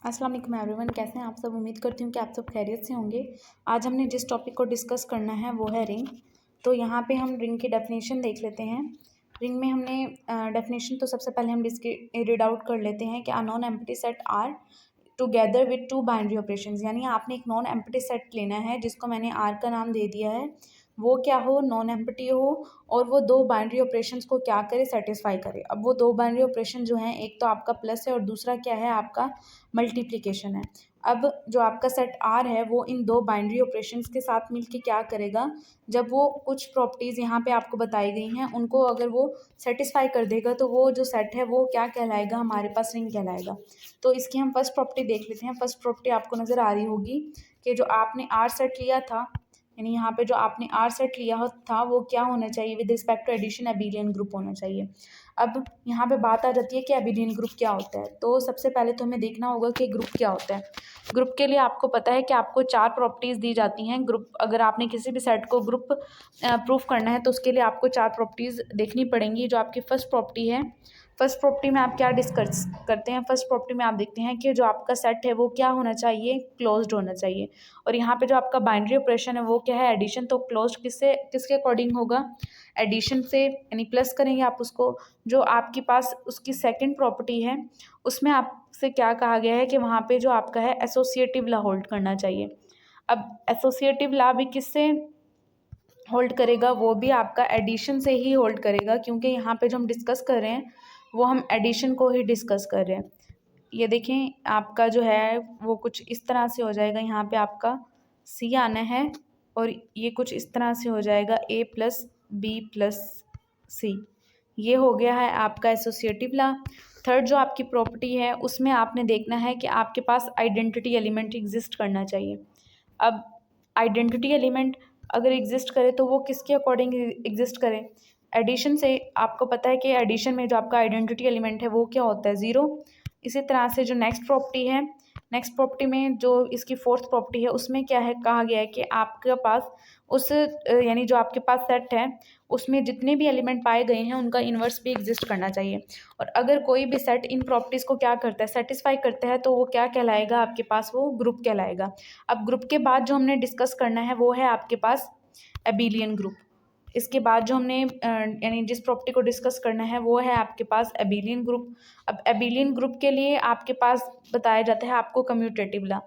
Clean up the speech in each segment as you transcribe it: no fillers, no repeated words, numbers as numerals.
अस्सलाम वालेकुम एवरीवन, कैसे हैं आप सब। उम्मीद करती हूँ कि आप सब खैरियत से होंगे। आज हमने जिस टॉपिक को डिस्कस करना है वो है रिंग। तो यहाँ पे हम रिंग की डेफिनेशन देख लेते हैं। रिंग में हमने डेफिनेशन तो सबसे पहले हम रीड आउट कर लेते हैं कि a non empty set R together with two binary operations. यानी आपने एक नॉन एम्प्टी सेट लेना है जिसको मैंने आर का नाम दे दिया है। वो क्या हो, नॉन एम्प्टी हो और वो दो बाइनरी ऑपरेशंस को क्या करे, सेटिस्फाई करे। अब वो दो बाइनरी ऑपरेशन जो हैं, एक तो आपका प्लस है और दूसरा क्या है, आपका मल्टीप्लिकेशन है। अब जो आपका सेट आर है वो इन दो बाइनरी ऑपरेशंस के साथ मिलके क्या करेगा, जब वो कुछ प्रॉपर्टीज़ यहाँ पे आपको बताई गई हैं उनको अगर वो सेटिस्फाई कर देगा तो वो जो सेट है वो क्या कहलाएगा, हमारे पास रिंग कहलाएगा। तो इसकी हम फर्स्ट प्रॉपर्टी देख लेते हैं। फर्स्ट प्रॉपर्टी आपको नज़र आ रही होगी कि जो आपने आर सेट लिया था, यानी यहाँ पे जो आपने आर सेट लिया था वो क्या होना चाहिए, with respect to addition abelian group होना चाहिए। अब यहाँ पे बात आ जाती है कि एबिलियन ग्रुप क्या होता है। तो सबसे पहले तो हमें देखना होगा कि ग्रुप क्या होता है। ग्रुप के लिए आपको पता है कि आपको चार प्रॉपर्टीज़ दी जाती हैं। ग्रुप, अगर आपने किसी भी सेट को ग्रुप प्रूफ करना है तो उसके लिए आपको चार प्रॉपर्टीज़ देखनी पड़ेंगी। जो आपकी फर्स्ट प्रॉपर्टी है, फर्स्ट प्रॉपर्टी में आप क्या डिस्कस करते हैं, फर्स्ट प्रॉपर्टी में आप देखते हैं कि जो आपका सेट है वो क्या होना चाहिए, क्लोज्ड होना चाहिए। और यहाँ पे जो आपका बाइनरी ऑपरेशन है वो क्या है, एडिशन। तो क्लोज्ड किसके अकॉर्डिंग होगा, एडिशन से, यानी प्लस करेंगे आप उसको। जो आपके पास उसकी सेकंड प्रॉपर्टी है उसमें आपसे क्या कहा गया है कि वहाँ पे जो आपका है एसोसिएटिव लॉ होल्ड करना चाहिए। अब एसोसिएटिव लॉ भी किससे होल्ड करेगा, वो भी आपका एडिशन से ही होल्ड करेगा, क्योंकि यहाँ पे जो हम डिस्कस कर रहे हैं वो हम एडिशन को ही डिस्कस कर रहे हैं। ये देखें, आपका जो है वो कुछ इस तरह से हो जाएगा। यहाँ पे आपका सी आना है और ये कुछ इस तरह से हो जाएगा, ए प्लस बी प्लस सी। ये हो गया है आपका एसोसिएटिव लॉ। थर्ड जो आपकी प्रॉपर्टी है उसमें आपने देखना है कि आपके पास आइडेंटिटी एलिमेंट एग्जिस्ट करना चाहिए। अब आइडेंटिटी एलिमेंट अगर एग्जिस्ट करे तो वो किसके अकॉर्डिंग एग्जिस्ट करे, एडिशन से। आपको पता है कि एडिशन में जो आपका आइडेंटिटी एलिमेंट है वो क्या होता है, ज़ीरो। इसी तरह से जो नेक्स्ट प्रॉपर्टी है, नेक्स्ट प्रॉपर्टी में जो इसकी फोर्थ प्रॉपर्टी है उसमें क्या है, कहा गया है कि आपके पास उस यानी जो आपके पास सेट है उसमें जितने भी एलिमेंट पाए गए हैं उनका इन्वर्स भी एग्जिस्ट करना चाहिए। और अगर कोई भी सेट इन प्रॉपर्टीज़ को क्या करता है, सेटिस्फाई करता है, तो वो क्या कहलाएगा, आपके पास वो ग्रुप कहलाएगा। अब ग्रुप के बाद जो हमने डिस्कस करना है वो है आपके पास एबिलियन ग्रुप। इसके बाद जो हमने यानी जिस प्रॉपर्टी को डिस्कस करना है वो है आपके पास एबिलियन ग्रुप। अब एबिलियन ग्रुप के लिए आपके पास बताया जाता है आपको कम्यूटेटिव लॉ।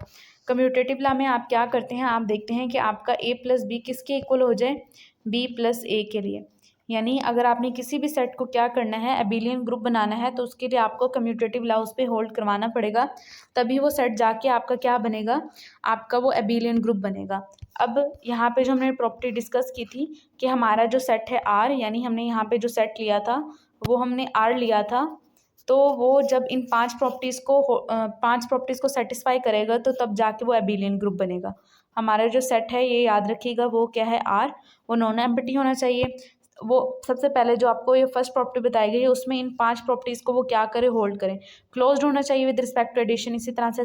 कम्यूटेटिव लॉ में आप क्या करते हैं, आप देखते हैं कि आपका ए प्लस बी किसके इक्वल हो जाए, बी प्लस ए के लिए। यानी अगर आपने किसी भी सेट को क्या करना है, एबिलियन ग्रुप बनाना है, तो उसके लिए आपको कम्यूटेटिव लॉ उस पर होल्ड करवाना पड़ेगा, तभी वो सेट जाके आपका क्या बनेगा, आपका वो एबिलियन ग्रुप बनेगा। अब यहाँ पे जो हमने प्रॉपर्टी डिस्कस की थी कि हमारा जो सेट है आर, यानी हमने यहाँ पे जो सेट लिया था वो हमने आर लिया था, तो वो जब इन पांच प्रॉपर्टीज़ को सेटिस्फाई करेगा तो तब जाके वो एबिलियन ग्रुप बनेगा। हमारा जो सेट है, ये याद रखिएगा, वो क्या है, आर। वो नॉन एम्प्टी होना चाहिए। वो सबसे पहले जो आपको ये फर्स्ट प्रॉपर्टी बताई गई है उसमें इन पांच प्रॉपर्टीज़ को वो क्या करे, होल्ड करें। क्लोज्ड होना चाहिए विद रिस्पेक्ट टू एडिशन। इसी तरह से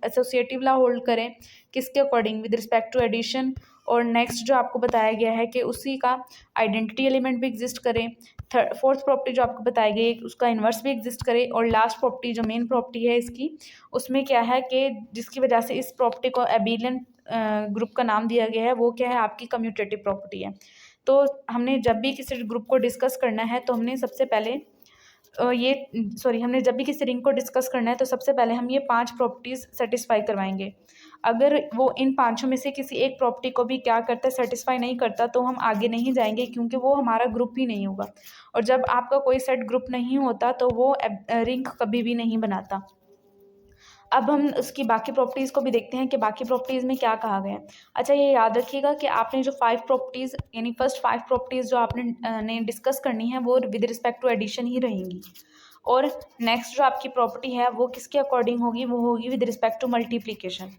एसोसिएटिव लॉ होल्ड करें किसके according, with respect to addition. और नेक्स्ट जो आपको बताया गया है कि उसी का आइडेंटिटी एलिमेंट भी एग्जिस्ट करे। फोर्थ प्रॉपर्टी जो आपको बताई गई है उसका इन्वर्स भी एग्जिस्ट करे। और लास्ट प्रॉपर्टी जो मेन प्रॉपर्टी है इसकी, उसमें क्या है कि जिसकी वजह से इस प्रॉपर्टी को एबिलियन ग्रुप का नाम दिया गया है, वो क्या है, आपकी कम्यूटेटिव प्रॉपर्टी है। तो हमने जब भी किसी ग्रुप को डिस्कस करना है तो हमने सबसे पहले हमने जब भी किसी रिंग को डिस्कस करना है तो सबसे पहले हम ये पांच प्रॉपर्टीज़ सेटिस्फाई करवाएंगे। अगर वो इन पांचों में से किसी एक प्रॉपर्टी को भी क्या करता है, सेटिस्फाई नहीं करता, तो हम आगे नहीं जाएंगे, क्योंकि वो हमारा ग्रुप ही नहीं होगा। और जब आपका कोई सेट ग्रुप नहीं होता तो वो रिंग कभी भी नहीं बनाता। अब हम उसकी बाकी प्रॉपर्टीज़ को भी देखते हैं कि बाकी प्रॉपर्टीज़ में क्या कहा गया है। अच्छा, ये याद रखिएगा कि आपने जो फाइव प्रॉपर्टीज़, यानी फर्स्ट फाइव प्रॉपर्टीज़ जो आपने डिस्कस करनी है वो विद रिस्पेक्ट टू एडिशन ही रहेंगी। और नेक्स्ट जो आपकी प्रॉपर्टी है वो किसके अकॉर्डिंग होगी, वो होगी विद रिस्पेक्ट टू मल्टीप्लिकेशन।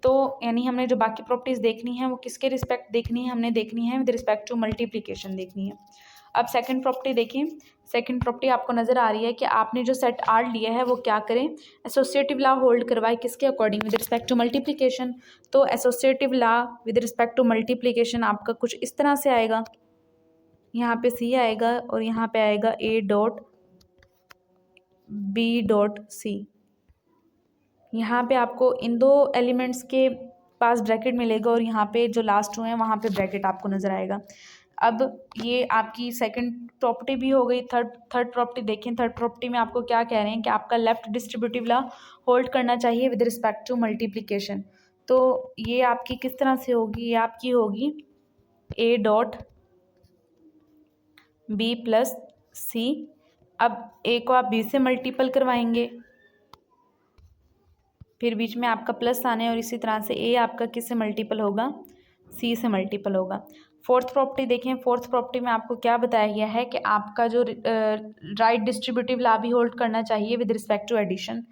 तो यानी हमने जो बाकी प्रॉपर्टीज़ देखनी है वो किसके रिस्पेक्ट देखनी है, हमने देखनी है विद रिस्पेक्ट टू मल्टीप्लिकेशन देखनी है। अब सेकंड प्रॉपर्टी देखिए। सेकंड प्रॉपर्टी आपको नज़र आ रही है कि आपने जो सेट आर लिया है वो क्या करें, एसोसिएटिव लॉ होल्ड करवाए किसके according, with respect to multiplication. तो associative law with respect to multiplication आपका कुछ इस तरह से आएगा। यहाँ पे सी आएगा और यहाँ पे आएगा ए डॉट बी डॉट सी। यहाँ पे आपको इन दो एलिमेंट्स के पास ब्रैकेट मिलेगा और यहाँ पे जो लास्ट टू हैं वहाँ पे ब्रैकेट आपको नज़र आएगा। अब ये आपकी सेकंड प्रॉपर्टी भी हो गई। थर्ड प्रॉपर्टी देखें। थर्ड प्रॉपर्टी में आपको क्या कह रहे हैं कि आपका लेफ्ट डिस्ट्रीब्यूटिव लॉ होल्ड करना चाहिए विद रिस्पेक्ट टू मल्टीप्लिकेशन। तो ये आपकी किस तरह से होगी? ये आपकी होगी ए डॉट बी प्लस सी। अब ए को आप बी से मल्टीपल करवाएंगे, फिर बीच में आपका प्लस आना है और इसी तरह से ए आपका किस से मल्टीपल होगा? सी से मल्टीपल होगा। फोर्थ प्रॉपर्टी देखें। फोर्थ प्रॉपर्टी में आपको क्या बताया गया है कि आपका जो राइट डिस्ट्रीब्यूटिव लॉ भी होल्ड करना चाहिए विद रिस्पेक्ट टू एडिशन।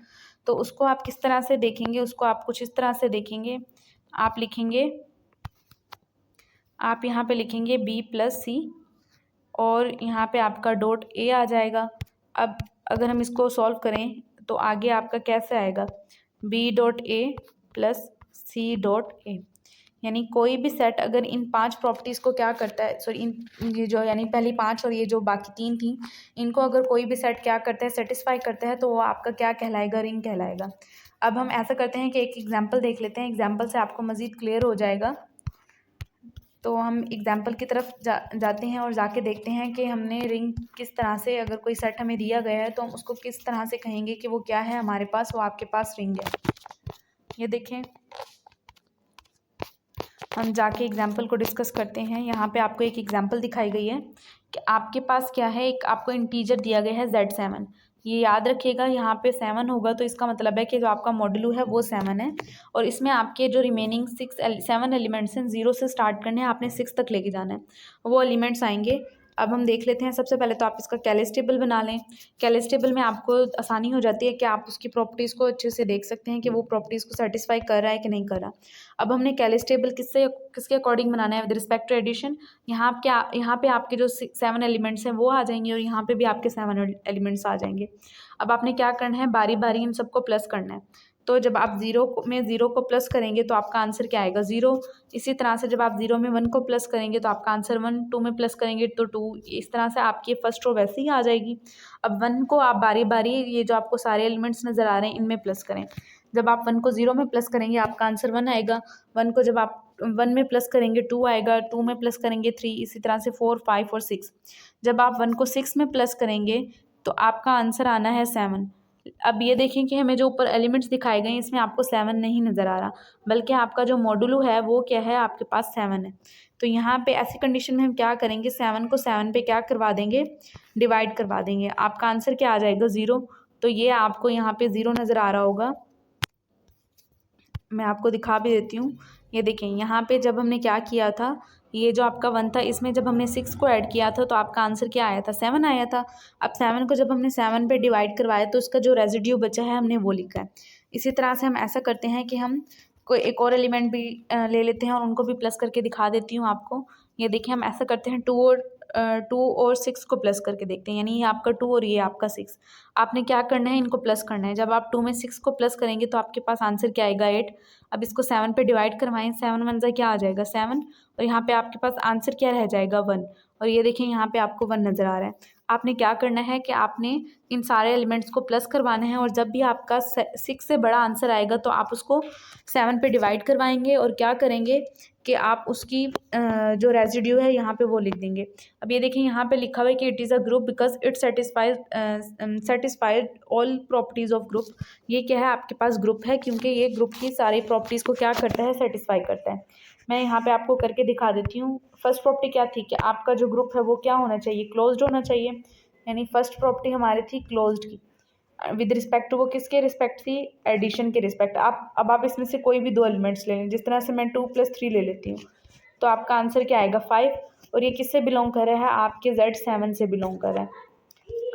तो उसको आप किस तरह से देखेंगे? उसको आप कुछ इस तरह से देखेंगे। आप लिखेंगे, आप यहाँ पे लिखेंगे बी प्लस सी और यहाँ पे आपका डॉट ए आ जाएगा। अब अगर हम इसको सॉल्व करें तो आगे आपका कैसे आएगा? B dot a plus c dot a. यानी कोई भी सेट अगर इन 5 प्रॉपर्टीज़ को क्या करता है, सॉरी इन ये जो यानी पहली 5 और ये जो बाकी 3 थी, इनको अगर कोई भी सेट क्या करता है, सेटिस्फाई करता है, तो वो आपका क्या कहलाएगा? रिंग कहलाएगा। अब हम ऐसा करते हैं कि एक एग्जाम्पल देख लेते हैं। एग्जाम्पल से आपको मज़ीद क्लियर हो जाएगा। तो हम एग्जाम्पल की तरफ जाते हैं और जाके देखते हैं कि हमने रिंग किस तरह से, अगर कोई सेट हमें दिया गया है तो हम उसको किस तरह से कहेंगे कि वो क्या है हमारे पास, वो आपके पास रिंग है। ये देखें, हम जाके एग्जाम्पल को डिस्कस करते हैं। यहाँ पे आपको एक एग्जाम्पल दिखाई गई है कि आपके पास क्या है, एक आपको इंटीजर दिया गया है Z7। ये याद रखिएगा, यहाँ पे 7 होगा तो इसका मतलब है कि जो आपका मॉड्यूलो है वो 7 है और इसमें आपके जो रिमेनिंग 7 एलिमेंट्स हैं, 0 से स्टार्ट करने हैं, आपने 6 तक लेके जाना है, वो एलिमेंट्स आएंगे। अब हम देख लेते हैं। सबसे पहले तो आप इसका कैलिस टेबल बना लें। कैलिस टेबल में आपको आसानी हो जाती है कि आप उसकी प्रॉपर्टीज़ को अच्छे से देख सकते हैं कि वो प्रॉपर्टीज़ को सेटिस्फाई कर रहा है कि नहीं कर रहा। अब हमने कैलिस टेबल किसके अकॉर्डिंग बनाना है? With respect to addition. यहाँ पे आपके जो 7 एलिमेंट्स हैं वो आ जाएंगे और यहाँ पे भी आपके 7 एलिमेंट्स आ जाएंगे। अब आपने क्या करना है? बारी बारी इन सबको प्लस करना है। तो जब आप 0 को प्लस करेंगे तो आपका आंसर क्या आएगा? 0। इसी तरह से जब आप 0 में 1 को प्लस करेंगे तो आपका आंसर 1, 2 में प्लस करेंगे तो 2। इस तरह से आपकी फर्स्ट रो वैसे ही आ जाएगी। अब 1 को आप बारी बारी, ये जो आपको सारे एलिमेंट्स नज़र आ रहे हैं, इनमें प्लस करें। जब आप 1 को 0 में प्लस करेंगे आपका आंसर 1 आएगा। 1 को जब आप 1 में प्लस करेंगे 2 आएगा। 2 में प्लस करेंगे 3, इसी तरह से 4, 5 और 6। जब आप 1 को 6 में प्लस करेंगे तो आपका आंसर आना है 7। अब ये देखें कि हमें जो ऊपर एलिमेंट्स दिखाए गए हैं इसमें आपको 7 नहीं नज़र आ रहा, बल्कि आपका जो मॉड्यूलो है वो क्या है? आपके पास 7 है। तो यहाँ पे ऐसी कंडीशन में हम क्या करेंगे? 7 को 7 पे क्या करवा देंगे? डिवाइड करवा देंगे। आपका आंसर क्या आ जाएगा? 0। तो ये आपको यहाँ पे 0 नज़र आ रहा होगा। मैं आपको दिखा भी देती हूँ। ये देखें, यहाँ पे जब हमने क्या किया था, ये जो आपका 1 था, इसमें जब हमने 6 को ऐड किया था तो आपका आंसर क्या आया था? 7 आया था। अब 7 को जब हमने 7 पे डिवाइड करवाया तो उसका जो रेजिड्यू बचा है हमने वो लिखा है। इसी तरह से हम ऐसा करते हैं कि हम कोई एक और एलिमेंट भी ले लेते हैं और उनको भी प्लस करके दिखा देती हूँ आपको। ये देखिए, हम ऐसा करते हैं 2 और 6 को प्लस करके देखते हैं। यानी ये आपका 2 और ये आपका 6। आपने क्या करना है? इनको प्लस करना है। जब आप 2 में 6 को प्लस करेंगे तो आपके पास आंसर क्या आएगा? 8। अब इसको 7 पे डिवाइड करवाएं। 7 वन जा क्या आ जाएगा? 7। और यहाँ पे आपके पास आंसर क्या रह जाएगा? 1। और ये देखें, यहाँ पे आपको 1 नज़र आ रहा है। आपने क्या करना है कि आपने इन सारे एलिमेंट्स को प्लस करवाना है और जब भी आपका 6 से बड़ा आंसर आएगा तो आप उसको 7 पे डिवाइड करवाएंगे और क्या करेंगे कि आप उसकी जो रेजिड्यू है यहाँ पे वो लिख देंगे। अब ये देखें, यहाँ पे लिखा हुआ है कि it is a group because it satisfied all properties of group. ये क्या है? आपके पास ग्रुप है क्योंकि ये ग्रुप की सारी प्रॉपर्टीज़ को क्या करता है? सेटिस्फाई करता है। मैं यहाँ पे आपको करके दिखा देती हूँ। फर्स्ट प्रॉपर्टी क्या थी कि आपका जो ग्रुप है वो क्या होना चाहिए? क्लोज्ड होना चाहिए। यानी फर्स्ट प्रॉपर्टी हमारी थी क्लोज्ड की। विद रिस्पेक्ट टू, वो किसके रिस्पेक्ट थी? एडिशन के रिस्पेक्ट। अब आप इसमें से कोई भी 2 एलिमेंट्स ले लें। जिस तरह से मैं 2 + 3 ले लेती हूँ तो आपका आंसर क्या आएगा? 5। और ये किससे बिलोंग कर रहा है? आपके Z7 से बिलोंग कर रहा है।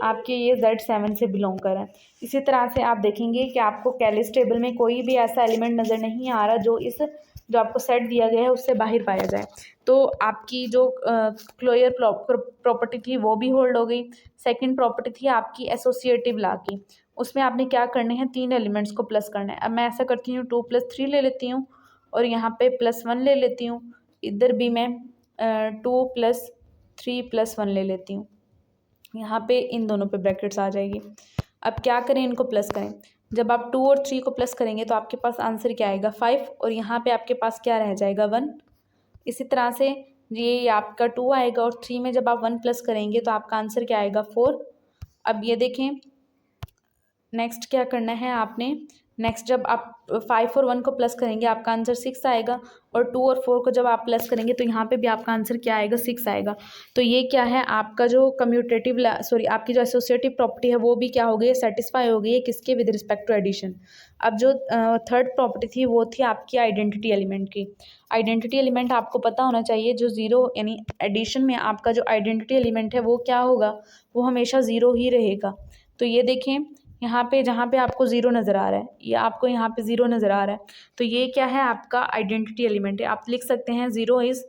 आपके ये Z7 से बिलोंग कर रहा है। इसी तरह से आप देखेंगे कि आपको कैलिस टेबल में कोई भी ऐसा एलिमेंट नज़र नहीं आ रहा जो आपको सेट दिया गया है उससे बाहर पाया जाए। तो आपकी जो क्लोजर प्रॉपर्टी थी वो भी होल्ड हो गई। सेकंड प्रॉपर्टी थी आपकी एसोसिएटिव लॉ की। उसमें आपने क्या करने हैं? 3 एलिमेंट्स को प्लस करना है। अब मैं ऐसा करती हूँ, 2 + 3 ले लेती हूँ और यहाँ पे +1 ले लेती हूँ। इधर भी मैं 2 + 3 + 1 ले लेती हूँ। यहाँ पे इन दोनों पे ब्रैकेट्स आ जाएगी। अब क्या करें? इनको प्लस करें। जब आप 2 और 3 को प्लस करेंगे तो आपके पास आंसर क्या आएगा 5, और यहाँ पे आपके पास क्या रह जाएगा 1। इसी तरह से ये आपका 2 आएगा और 3 में जब आप 1 प्लस करेंगे तो आपका आंसर क्या आएगा 4। अब ये देखें नेक्स्ट क्या करना है आपने, नेक्स्ट जब आप 5 और 1 को प्लस करेंगे आपका आंसर 6 आएगा, और 2 और 4 को जब आप प्लस करेंगे तो यहाँ पे भी आपका आंसर क्या आएगा 6 आएगा। तो ये क्या है आपका जो कम्यूटेटिव आपकी जो एसोसिएटिव प्रॉपर्टी है वो भी क्या हो गई है, सेटिस्फाई हो गई है किसके, विद रिस्पेक्ट टू एडिशन। अब जो थर्ड प्रॉपर्टी थी वो थी आपकी आइडेंटिटी एलिमेंट की। आइडेंटिटी एलिमेंट आपको पता होना चाहिए, जो ज़ीरो यानी एडिशन में आपका जो आइडेंटिटी एलिमेंट है वो क्या होगा, वो हमेशा ज़ीरो ही रहेगा। तो ये देखें यहाँ पे जहाँ पे आपको ज़ीरो नज़र आ रहा है, ये आपको यहाँ पे ज़ीरो नज़र आ रहा है, तो ये क्या है आपका आइडेंटिटी एलिमेंट है। आप लिख सकते हैं ज़ीरो इज़,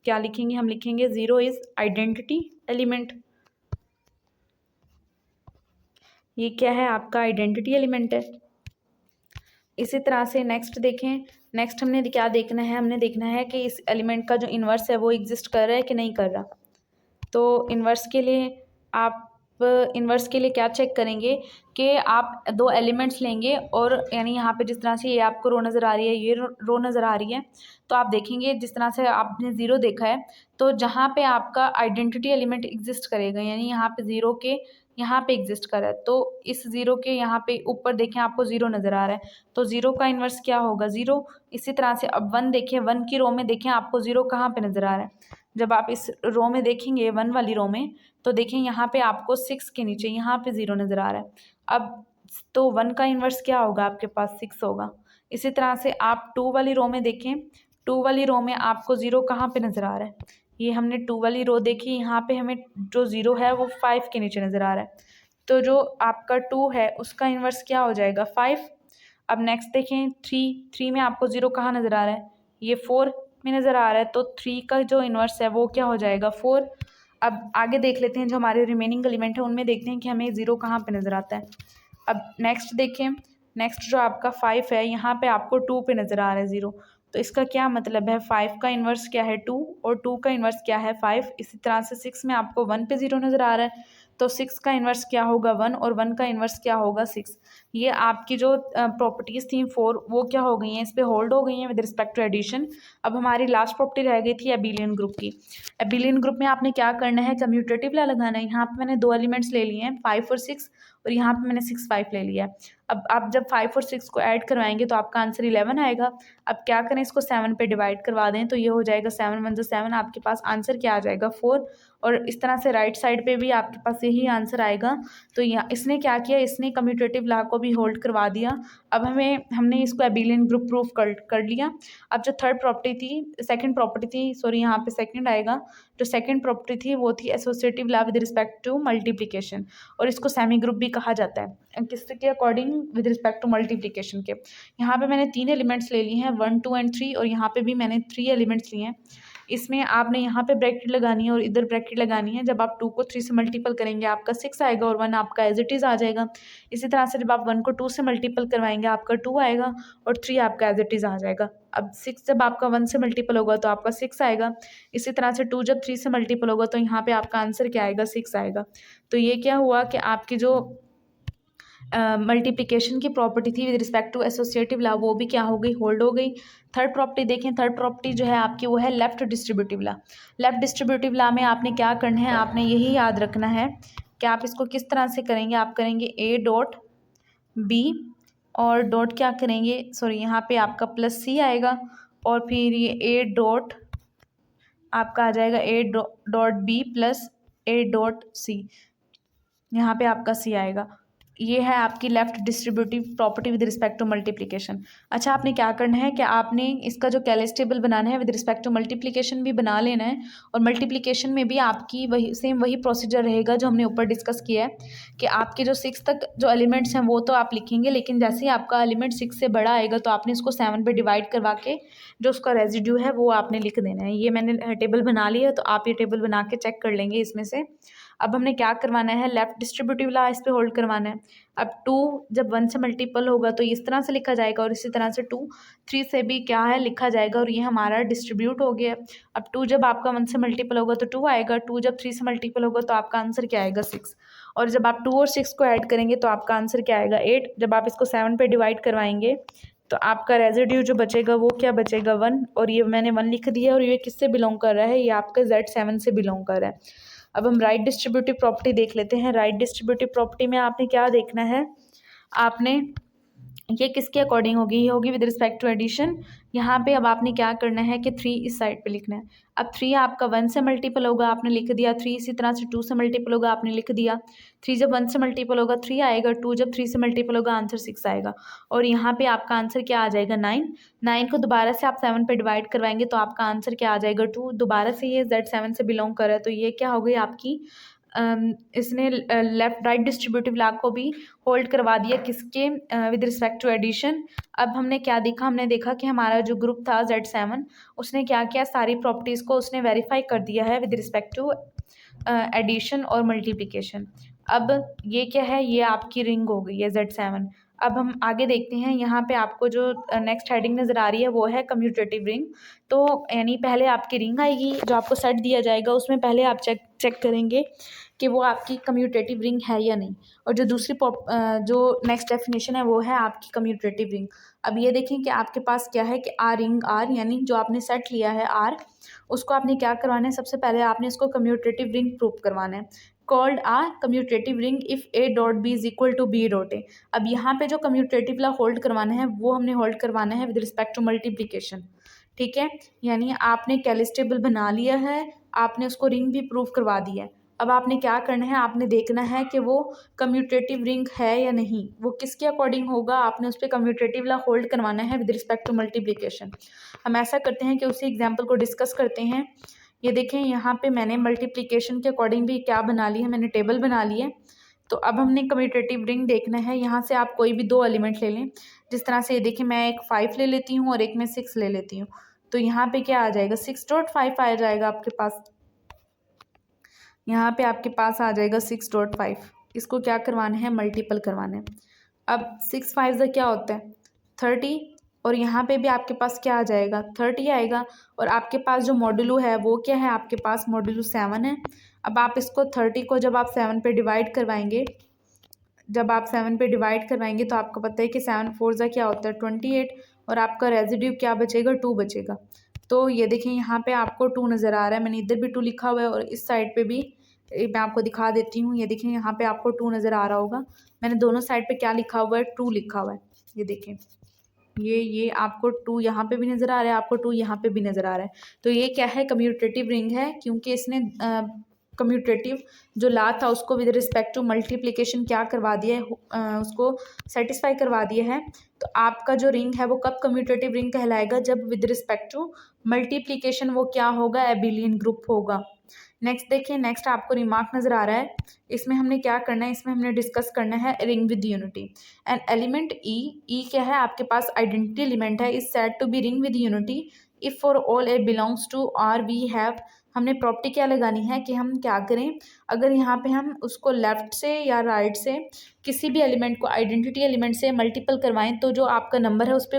क्या लिखेंगे, हम लिखेंगे ज़ीरो इज़ आइडेंटिटी एलिमेंट। ये क्या है आपका आइडेंटिटी एलिमेंट है। इसी तरह से नेक्स्ट देखें, नेक्स्ट हमने क्या देखना है, हमने देखना है कि इस एलिमेंट का जो इन्वर्स है वो एग्जिस्ट कर रहा है कि नहीं कर रहा। तो इन्वर्स के लिए आप इन्वर्स के लिए क्या चेक करेंगे कि आप दो एलिमेंट्स लेंगे, और यानी यहाँ पे जिस तरह से ये आपको रो नज़र आ रही है, ये रो नज़र आ रही है, तो आप देखेंगे जिस तरह से आपने ज़ीरो देखा है, तो जहाँ पे आपका आइडेंटिटी एलिमेंट एग्जिस्ट करेगा, यानी यहाँ पे ज़ीरो के यहाँ पे एग्जिस्ट कर रहा है, तो इस ज़ीरो के यहाँ पे ऊपर देखें आपको ज़ीरो नज़र आ रहा है, तो ज़ीरो का इन्वर्स क्या होगा, ज़ीरो। इसी तरह से अब 1 देखें, 1 की रो में देखें आपको ज़ीरो कहाँ पे नज़र आ रहा है। जब आप इस रो में देखेंगे 1 वाली रो में, तो देखें यहाँ पे आपको 6 के नीचे यहाँ पे ज़ीरो नज़र आ रहा है। अब तो 1 का इन्वर्स क्या होगा, आपके पास 6 होगा। इसी तरह से आप 2 वाली रो में देखें, 2 वाली रो में आपको ज़ीरो कहाँ पे नज़र आ रहा है, ये हमने 2 वाली रो देखी, यहाँ पे हमें जो ज़ीरो है वो 5 के नीचे नज़र आ रहा है, तो जो आपका 2 है उसका इन्वर्स क्या हो जाएगा 5। अब नेक्स्ट देखें 3 में आपको ज़ीरो कहाँ नज़र आ रहा है, ये 4 में नज़र आ रहा है, तो 3 का जो इन्वर्स है वो क्या हो जाएगा 4। अब आगे देख लेते हैं, जो हमारे रिमेनिंग एलिमेंट है उनमें देखते हैं कि हमें ज़ीरो कहाँ पे नज़र आता है। अब नेक्स्ट देखें, नेक्स्ट जो आपका 5 है, यहाँ पे आपको 2 पे नज़र आ रहा है ज़ीरो, तो इसका क्या मतलब है 5 का इन्वर्स क्या है 2, और 2 का इन्वर्स क्या है 5। इसी तरह से 6 में आपको 1 पे ज़ीरो नज़र आ रहा है, तो 6 का इन्वर्स क्या होगा 1, और 1 का इन्वर्स क्या होगा 6। ये आपकी जो प्रॉपर्टीज़ थी 4 वो क्या हो गई हैं, इस पर होल्ड हो गई हैं विद रिस्पेक्ट टू एडिशन। अब हमारी लास्ट प्रॉपर्टी रह गई थी एबिलियन ग्रुप की। एबिलियन ग्रुप में आपने क्या करना है, कम्यूटेटिव ला लगाना है। यहाँ पे मैंने दो एलिमेंट्स ले लिए हैं 5 और 6, और यहाँ पे मैंने 6 5 ले लिया है। अब आप जब 5 और 6 को ऐड करवाएंगे तो आपका आंसर 11 आएगा। अब क्या करें, इसको 7 पे डिवाइड करवा दें, तो ये हो जाएगा 7 1 7, आपके पास आंसर क्या आ जाएगा 4। और इस तरह से राइट साइड पे भी आपके पास यही आंसर आएगा। तो यहाँ इसने क्या किया, इसने कम्यूटेटिव लॉ को भी होल्ड करवा दिया। अब हमने इसको एबिलियन ग्रुप प्रूफ कर लिया। अब जो थर्ड प्रॉपर्टी थी, सेकंड प्रॉपर्टी थी, सॉरी यहाँ पे सेकंड आएगा, जो सेकंड प्रॉपर्टी थी वो थी associative law with respect to multiplication, और इसको सेमी ग्रुप भी कहा जाता है किसके according, with respect to multiplication के। यहाँ पे मैंने 3 एलिमेंट्स ले लिए हैं 1 2 एंड 3, और यहाँ पे भी मैंने 3 एलिमेंट्स लिए हैं। इसमें आपने यहाँ पे ब्रैकेट लगानी है और इधर ब्रैकेट लगानी है। जब आप 2 को 3 से मल्टीपल करेंगे आपका 6 आएगा, और 1 आपका एज इट इज़ आ जाएगा। इसी तरह से जब आप 1 को 2 से मल्टीपल करवाएंगे आपका 2 आएगा, और 3 आपका एज इट इज़ आ जाएगा। अब 6 जब आपका 1 से मल्टीपल होगा तो आपका 6 आएगा। इसी तरह से 2 जब 3 से मल्टीपल होगा तो यहाँ पे आपका आंसर क्या आएगा 6 आएगा। तो ये क्या हुआ कि आपकी जो मल्टीप्लिकेशन की प्रॉपर्टी थी with respect to associative law वो भी क्या हो गई, होल्ड हो गई। थर्ड प्रॉपर्टी देखें, थर्ड प्रॉपर्टी जो है आपकी वो है left distributive law. Left distributive law में आपने क्या करना है, आपने यही याद रखना है कि आप इसको किस तरह से करेंगे। आप करेंगे ए डॉट बी, और डॉट क्या करेंगे, सॉरी यहाँ पे आपका प्लस सी आएगा, और फिर ये ए डॉट आपका आ जाएगा A dot B plus A dot सी, यहाँ पे आपका सी आएगा। ये है आपकी left distributive property with respect to multiplication. अच्छा, आपने क्या करना है कि आपने इसका जो कैलेस टेबल बनाना है विद रिस्पेक्ट टू मल्टीप्लिकेशन भी बना लेना है, और मल्टीप्लिकेशन में भी आपकी वही प्रोसीजर रहेगा जो हमने ऊपर डिस्कस किया है कि आपके जो 6 तक जो एलिमेंट्स हैं वो तो आप लिखेंगे, लेकिन जैसे ही आपका एलिमेंट 6 से बड़ा आएगा तो आपने इसको 7 पे डिवाइड करवा के जो उसका रेजिड्यू है वो आपने लिख देना है। ये मैंने टेबल बना लिया है, तो आप ये टेबल बना के चेक कर लेंगे इसमें से। अब हमने क्या करवाना है, लेफ्ट डिस्ट्रीब्यूटिव लॉ इस पे होल्ड करवाना है। अब 2 जब 1 से मल्टीपल होगा तो इस तरह से लिखा जाएगा, और इसी तरह से 2 3 से भी क्या है लिखा जाएगा, और ये हमारा डिस्ट्रीब्यूट हो गया। अब 2 जब आपका 1 से मल्टीपल होगा तो 2 आएगा, 2 जब 3 से मल्टीपल होगा तो आपका आंसर क्या आएगा 6। और जब आप 2 और 6 को ऐड करेंगे तो आपका आंसर क्या आएगा 8। जब आप इसको 7 पे डिवाइड करवाएंगे तो आपका रेजिड्यू जो बचेगा वो क्या बचेगा 1, और ये मैंने 1 लिख दिया, और ये किससे बिलोंग कर रहा है, ये आपका Z7 से बिलोंग कर रहा है। अब हम राइट डिस्ट्रीब्यूटिव प्रॉपर्टी देख लेते हैं। राइट डिस्ट्रीब्यूटिव प्रॉपर्टी में आपने क्या देखना है, आपने ये किसके अकॉर्डिंग होगी, ये होगी विद रिस्पेक्ट टू एडिशन। यहाँ पे अब आपने क्या करना है कि 3 इस साइड पे लिखना है। अब 3 आपका 1 से मल्टीपल होगा, आपने लिख दिया 3। इसी तरह से 2 से मल्टीपल होगा, आपने लिख दिया 3। जब 1 से मल्टीपल होगा 3 आएगा, 2 जब 3 से मल्टीपल होगा आंसर 6 आएगा, और यहाँ पे आपका आंसर क्या आ जाएगा 9। 9 को दोबारा से आप 7 पे डिवाइड करवाएंगे तो आपका आंसर क्या आ जाएगा 2। दोबारा से ये Z7 से बिलोंग कर रहा है, तो ये क्या हो गई आपकी इसने लेफ्ट राइट डिस्ट्रीब्यूटिव लॉ को भी होल्ड करवा दिया किसके विद रिस्पेक्ट टू एडिशन। अब हमने क्या देखा, हमने देखा कि हमारा जो ग्रुप था Z7 उसने क्या किया, सारी प्रॉपर्टीज़ को उसने वेरीफाई कर दिया है विद रिस्पेक्ट टू एडिशन और मल्टीप्लिकेशन। अब ये क्या है, ये आपकी रिंग हो गई है Z7। अब हम आगे देखते हैं, यहाँ पे आपको जो नेक्स्ट हेडिंग नज़र आ रही है वो है कम्यूटेटिव रिंग। तो यानी पहले आपकी रिंग आएगी, जो आपको सेट दिया जाएगा उसमें पहले आप चेक करेंगे कि वो आपकी कम्यूटेटिव रिंग है या नहीं, और जो दूसरी जो नेक्स्ट डेफिनेशन है वो है आपकी कम्यूटेटिव रिंग। अब ये देखें कि आपके पास क्या है कि आर रिंग आर, यानी जो आपने सेट लिया है आर, उसको आपने क्या करवाना है, सबसे पहले आपने इसको कम्यूटेटिव रिंग प्रूव करवाना है। Called a commutative ring if a dot b is equal to b dot a. अब यहाँ पे जो कम्यूटेटिव लॉ होल्ड करवाना है वो हमने होल्ड करवाना है विद रिस्पेक्ट टू मल्टीप्लिकेशन। ठीक है, यानी आपने कैलिस टेबल बना लिया है, आपने उसको रिंग भी प्रूव करवा दिया है। अब आपने क्या करना है, आपने देखना है कि वो कम्यूटेटिव रिंग है या नहीं, वो किसके अकॉर्डिंग होगा, आपने उस पर कम्यूटेटिव लॉ होल्ड करवाना है विद रिस्पेक्ट टू मल्टीप्लिकेशन। हम ऐसा करते हैं कि उसी एग्जाम्पल को डिस्कस करते हैं। ये देखें, यहाँ पे मैंने मल्टीप्लिकेशन के अकॉर्डिंग भी क्या बना ली है, मैंने टेबल बना ली है। तो अब हमने कम्यूटेटिव रिंग देखना है, यहाँ से आप कोई भी 2 एलिमेंट ले लें। जिस तरह से ये देखें, मैं एक 5 ले लेती हूँ और एक मैं 6 ले लेती हूँ, तो यहाँ पे क्या आ जाएगा 6.5 आ जाएगा आपके पास। यहाँ पे आपके पास आ जाएगा 6.5। इसको क्या करवाना है, मल्टीपल करवाना है। अब 6 5 क्या होता है 30, और यहाँ पे भी आपके पास क्या आ जाएगा 30 आएगा, और आपके पास जो मॉडुलो है वो क्या है, आपके पास मॉडुलो 7 है। अब आप इसको 30 को जब आप 7 पे डिवाइड करवाएंगे, तो आपको पता है कि 7 4 क्या होता है 28, और आपका रेजिड्यू क्या बचेगा 2 बचेगा। तो ये देखें, यहाँ पे आपको 2 नज़र आ रहा है, मैंने इधर भी 2 लिखा हुआ है और इस साइड पे भी मैं आपको दिखा देती हूँ। ये देखें, यहाँ पे आपको 2 नज़र आ रहा होगा, मैंने दोनों साइड पे क्या लिखा हुआ है 2 लिखा हुआ है। ये देखें, ये आपको 2 यहाँ पे भी नज़र आ रहा है, आपको 2 यहाँ पे भी नज़र आ रहा है। तो ये क्या है, कम्यूटेटिव रिंग है, क्योंकि इसने कम्यूटेटिव जो ला था उसको विद रिस्पेक्ट टू मल्टीप्लिकेशन क्या करवा दिया है, उसको सेटिस्फाई करवा दिया है। तो आपका जो रिंग है वो कब कम्यूटेटिव रिंग कहलाएगा, जब विद रिस्पेक्ट टू मल्टीप्लिकेशन वो क्या होगा, एबिलियन ग्रुप होगा। नेक्स्ट देखिए, नेक्स्ट आपको रिमार्क नज़र आ रहा है, इसमें हमने क्या करना है, इसमें हमने डिस्कस करना है ring with unity. And element e क्या है, आपके पास आइडेंटिटी एलिमेंट है, is said to be ring with unity if for all a belongs to R we have. हमने प्रॉपर्टी क्या लगानी है कि हम क्या करें, अगर यहाँ पे हम उसको लेफ़्ट से या राइट से किसी भी एलिमेंट को आइडेंटिटी एलिमेंट से मल्टीपल करवाएं तो जो आपका नंबर है उस पर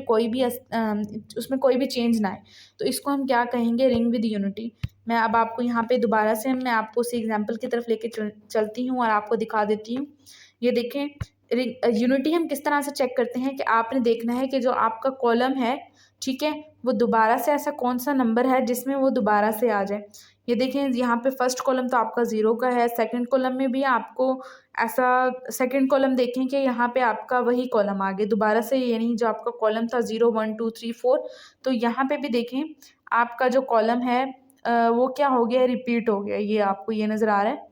उसमें कोई भी चेंज ना आए, तो इसको हम क्या कहेंगे, रिंग विद यूनिटी। मैं अब आपको यहाँ पे दोबारा से मैं आपको उसी एग्जांपल की तरफ लेके चलती हूँ और आपको दिखा देती हूँ। ये देखें, यूनिटी हम किस तरह से चेक करते हैं कि आपने देखना है कि जो आपका कॉलम है, ठीक है, वो दोबारा से ऐसा कौन सा नंबर है जिसमें वो दोबारा से आ जाए। ये देखें, यहाँ पे फर्स्ट कॉलम तो आपका 0 का है, सेकंड कॉलम में भी आपको ऐसा सेकंड कॉलम देखें कि यहाँ पे आपका वही कॉलम आ गया दोबारा से, यानी जो आपका कॉलम था 0 1 2 3 4, तो यहाँ पे भी देखें आपका जो कॉलम है वो क्या हो गया, रिपीट हो गया, ये आपको ये नज़र आ रहा है।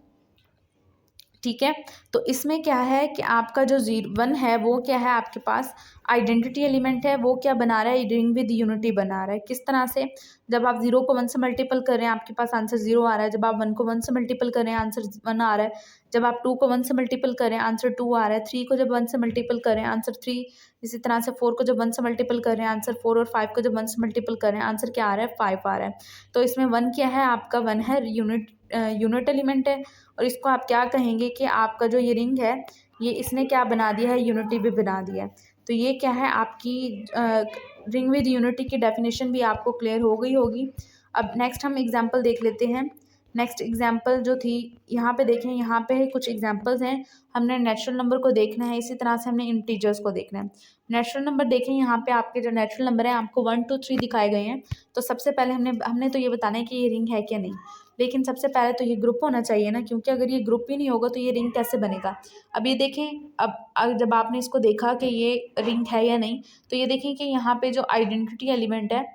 ठीक है, तो इसमें क्या है कि आपका जो 1 है वो क्या है, आपके पास आइडेंटिटी एलिमेंट है, वो क्या बना रहा है, रिंग विद यूनिटी बना रहा है। किस तरह से, जब आप 0 को 1 से मल्टीपल कर रहे हैं आपके पास आंसर 0 आ रहा है, जब आप 1 को 1 से मल्टीपल कर रहे हैं आंसर 1 आ रहा है, जब आप 2 को 1 से मल्टीपल कर रहे हैं आंसर 2 आ रहा है, 3 को जब 1 से मल्टीपल कर रहे हैं आंसर 3, इसी तरह से 4 को जब 1 से मल्टीपल कर रहे हैं आंसर 4, और 5 को जब 1 से मल्टीपल कर रहे हैं आंसर क्या आ रहा है, 5 आ रहा है। तो इसमें 1 क्या है, आपका 1 है, यूनिट एलिमेंट है, और इसको आप क्या कहेंगे कि आपका जो ये रिंग है ये इसने क्या बना दिया है, यूनिटी भी बना दिया है। तो ये क्या है, आपकी रिंग विद यूनिटी की डेफिनेशन भी आपको क्लियर हो गई होगी। अब नेक्स्ट हम एग्जांपल देख लेते हैं। नेक्स्ट एग्जाम्पल जो थी यहाँ पे देखें, यहाँ पे कुछ एग्जाम्पल्स हैं। हमने नेचुरल नंबर को देखना है, इसी तरह से हमने इंटीजर्स को देखना है। नेचुरल नंबर देखें, यहाँ पे आपके जो नेचुरल नंबर हैं आपको 1 2 3 दिखाए गए हैं। तो सबसे पहले हमने तो ये बताना है कि ये रिंग है क्या नहीं। लेकिन सबसे पहले तो ये ग्रुप होना चाहिए ना, क्योंकि अगर ये ग्रुप ही नहीं होगा तो ये रिंग कैसे बनेगा। अब ये देखें, अब जब आपने इसको देखा कि ये रिंग है या नहीं, तो ये देखें कि यहाँ पे जो आइडेंटिटी एलिमेंट है,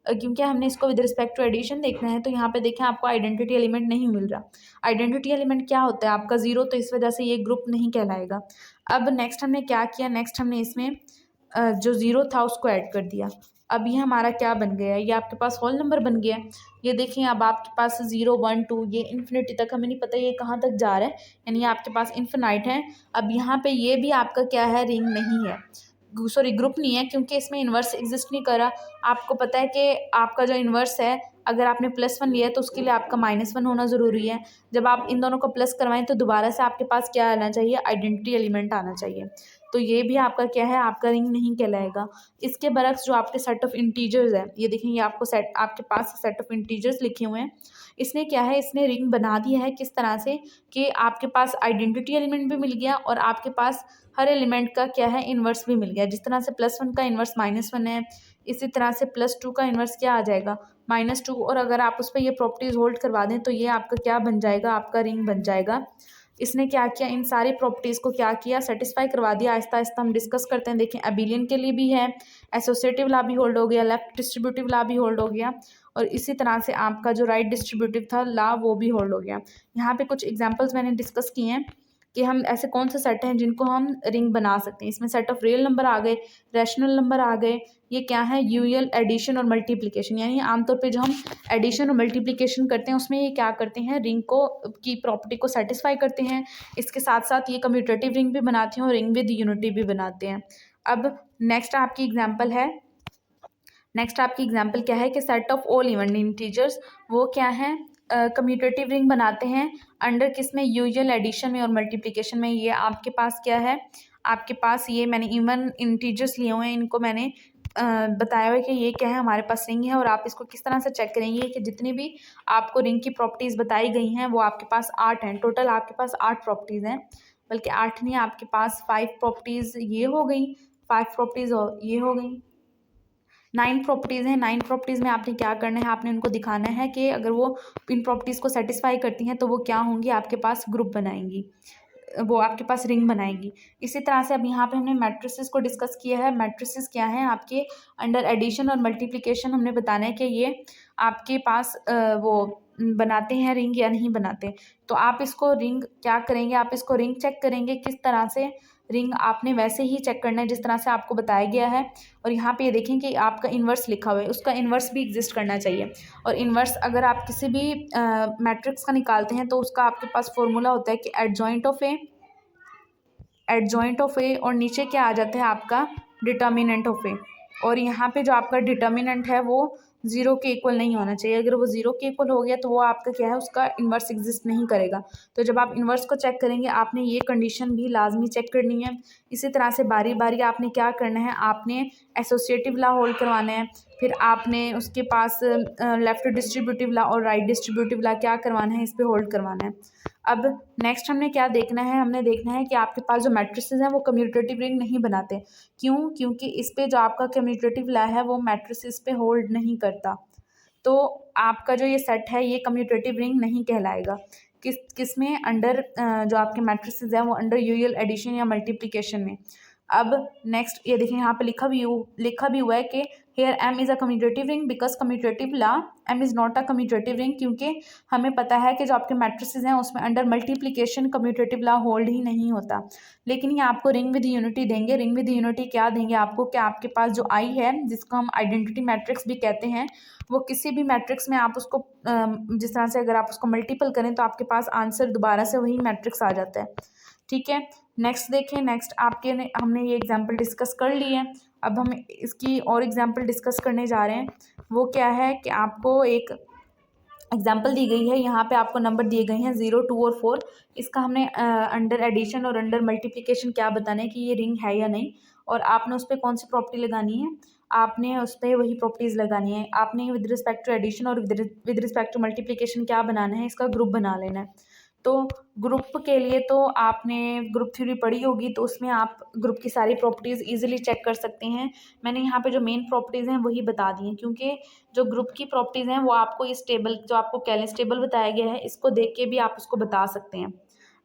क्योंकि हमने इसको विद रिस्पेक्ट टू एडिशन देखना है, तो यहाँ पे देखें आपको आइडेंटिटी एलिमेंट नहीं मिल रहा। आइडेंटिटी एलिमेंट क्या होता है आपका 0, तो इस वजह से ये ग्रुप नहीं कहलाएगा। अब नेक्स्ट हमने क्या किया, नेक्स्ट हमने इसमें जो 0 था उसको ऐड कर दिया। अब ये हमारा क्या बन गया, ये आपके पास होल नंबर बन गया। ये देखिए अब आपके पास 0 1 2 ये इन्फिनिटी तक, हमें नहीं पता ये कहाँ तक जा रहा है, यानी ये आपके पास इन्फिनाइट है। अब यहाँ पे ये भी आपका क्या है, रिंग नहीं है, सॉरी ग्रुप नहीं है, क्योंकि इसमें इन्वर्स एग्जिस्ट नहीं करा। आपको पता है कि आपका जो इन्वर्स है, अगर आपने +1 लिया है तो उसके लिए आपका -1 होना ज़रूरी है। जब आप इन दोनों को प्लस करवाएं तो दोबारा से आपके पास क्या आना चाहिए, आइडेंटिटी एलिमेंट आना चाहिए। तो ये भी आपका क्या है, आपका रिंग नहीं कहलाएगा। इसके बरक्स जो आपके सेट ऑफ इंटीजर्स है, ये देखें ये आपको सेट, आपके पास सेट ऑफ इंटीजर्स लिखे हुए हैं। इसने क्या है, इसने रिंग बना दिया है किस तरह से कि आपके पास आइडेंटिटी एलिमेंट भी मिल गया और आपके पास हर एलिमेंट का क्या है, इन्वर्स भी मिल गया। जिस तरह से +1 का इन्वर्स -1 है, इसी तरह से +2 का इन्वर्स क्या आ जाएगा, -2। और अगर आप उस पर ये प्रॉपर्टीज़ होल्ड करवा दें तो ये आपका क्या बन जाएगा, आपका रिंग बन जाएगा। इसने क्या किया, इन सारी प्रॉपर्टीज़ को क्या किया, सेटिस्फाई करवा दिया। आहिस्ता आहिस्ता हम डिस्कस करते हैं। देखें अबिलियन के लिए भी है, एसोसिएटिव लॉ भी होल्ड हो गया, लेफ्ट डिस्ट्रीब्यूटिव लॉ भी होल्ड हो गया, और इसी तरह से आपका जो राइट डिस्ट्रीब्यूटिव था लॉ वो भी होल्ड हो गया। यहाँ पे कुछ एग्जांपल्स मैंने डिस्कस किए हैं कि हम ऐसे कौन से सेट हैं जिनको हम रिंग बना सकते हैं। इसमें सेट ऑफ रियल नंबर आ गए, रैशनल नंबर आ गए, ये क्या है, यूजुअल एडिशन और मल्टीप्लिकेशन, यानी आमतौर पे जो हम एडिशन और मल्टीप्लिकेशन करते हैं उसमें ये क्या करते हैं, रिंग को की प्रॉपर्टी को सेटिस्फाई करते हैं। इसके साथ साथ ये कम्यूटेटिव रिंग भी बनाते हैं और रिंग विद यूनिटी भी बनाते हैं। अब नेक्स्ट आपकी एग्जाम्पल है, नेक्स्ट आपकी एग्जाम्पल क्या है कि set of all even integers, वो क्या है, कम्यूटेटिव रिंग बनाते हैं अंडर किस में, यूजुअल एडिशन में और मल्टीप्लिकेशन में। ये आपके पास क्या है, आपके पास ये मैंने इवन इंटीजर्स लिए हुए हैं, इनको मैंने बताया हुआ है कि ये क्या है, हमारे पास रिंग है। और आप इसको किस तरह से चेक करेंगे कि जितनी भी आपको रिंग की प्रॉपर्टीज़ बताई गई हैं वो आपके पास 8 हैं। टोटल आपके पास 8 प्रॉपर्टीज़ हैं, बल्कि 8 नहीं, आपके पास 5 प्रॉपर्टीज़ ये हो गई, 5 प्रॉपर्टीज़ ये हो गई, 9 प्रॉपर्टीज़ हैं। 9 प्रॉपर्टीज़ में आपने क्या करना है, आपने उनको दिखाना है कि अगर वो इन प्रॉपर्टीज़ को सेटिस्फाई करती हैं तो वो क्या होंगी, आपके पास ग्रुप बनाएंगी, वो आपके पास रिंग बनाएंगी। इसी तरह से अब यहाँ पे हमने मैट्रिसेस को डिस्कस किया है। मैट्रिसेस क्या हैं, आपके अंडर एडिशन और मल्टीप्लिकेशन हमने बताना है कि ये आपके पास वो बनाते हैं रिंग या नहीं बनाते। तो आप इसको रिंग क्या करेंगे, आप इसको रिंग चेक करेंगे किस तरह से, रिंग आपने वैसे ही चेक करना है जिस तरह से आपको बताया गया है। और यहाँ पे ये देखें कि आपका इन्वर्स लिखा हुआ है, उसका इन्वर्स भी एग्जिस्ट करना चाहिए। और इन्वर्स अगर आप किसी भी मैट्रिक्स का निकालते हैं तो उसका आपके पास फॉर्मूला होता है कि एडजॉइंट ऑफ ए और नीचे क्या आ जाता है आपका डिटर्मिनेंट ऑफ ए। और यहाँ पे जो आपका डिटर्मिनेंट है वो 0 के इक्वल नहीं होना चाहिए। अगर वो 0 के इक्वल हो गया तो वो आपका क्या है, उसका इन्वर्स एग्जिस्ट नहीं करेगा। तो जब आप इन्वर्स को चेक करेंगे आपने ये कंडीशन भी लाजमी चेक करनी है। इसी तरह से बारी बारी आपने क्या करना है, आपने एसोसिएटिव लॉ होल्ड करवाना है, फिर आपने उसके पास लेफ्ट डिस्ट्रीब्यूटिव लॉ और राइट डिस्ट्रीब्यूटिव लॉ क्या करवाना है, इस पर होल्ड करवाना है। अब नेक्स्ट हमने क्या देखना है, हमने देखना है कि आपके पास जो मैट्रिसेस हैं वो कम्यूटेटिव रिंग नहीं बनाते। क्यों, क्योंकि इस पे जो आपका कम्यूटेटिव लॉ है वो मैट्रिसेस पे होल्ड नहीं करता। तो आपका जो ये सेट है ये कम्यूटेटिव रिंग नहीं कहलाएगा। किस में, अंडर जो आपके मैट्रिसेस हैं वो अंडर यूजुअल एडिशन या मल्टीप्लिकेशन में। अब नेक्स्ट ये देखिए यहाँ पे लिखा भी हुआ है कि here M is a commutative ring because commutative law M is not a commutative ring, क्योंकि हमें पता है कि जो आपके मैट्रिसेस हैं उसमें under multiplication commutative law hold ही नहीं होता। लेकिन ये आपको रिंग विद यूनिटी देंगे। रिंग विद यूनिटी क्या देंगे आपको, कि आपके पास जो आई है जिसको हम आइडेंटिटी मैट्रिक्स भी कहते हैं, वो किसी भी मैट्रिक्स में आप उसको जिस तरह से अगर आप उसको मल्टीपल करें तो आपके पास आंसर दोबारा से वही मैट्रिक्स आ जाता है। ठीक है, नेक्स्ट देखें, नेक्स्ट हमने ये एग्जांपल डिस्कस कर ली है। अब हम इसकी और एग्जांपल डिस्कस करने जा रहे हैं। वो क्या है कि आपको एक एग्जाम्पल दी गई है, यहाँ पे आपको नंबर दिए गए हैं 0 2 और 4। इसका हमने अंडर एडिशन और अंडर मल्टीप्लिकेशन क्या बताना है कि ये रिंग है या नहीं, और आपने उस पर कौन सी प्रॉपर्टी लगानी है, आपने उस पर वही प्रॉपर्टीज़ लगानी है। आपने विद रिस्पेक्ट टू एडिशन और विद रिस्पेक्ट टू मल्टीप्लिकेशन क्या बनाना है, इसका ग्रुप बना लेना है। तो ग्रुप के लिए तो आपने ग्रुप थ्योरी पढ़ी होगी, तो उसमें आप ग्रुप की सारी प्रॉपर्टीज़ इजीली चेक कर सकते हैं। मैंने यहाँ पे जो मेन प्रॉपर्टीज़ हैं वही बता दी हैं, क्योंकि जो ग्रुप की प्रॉपर्टीज़ हैं वो आपको इस टेबल, जो आपको कैलेंस टेबल बताया गया है, इसको देख के भी आप उसको बता सकते हैं।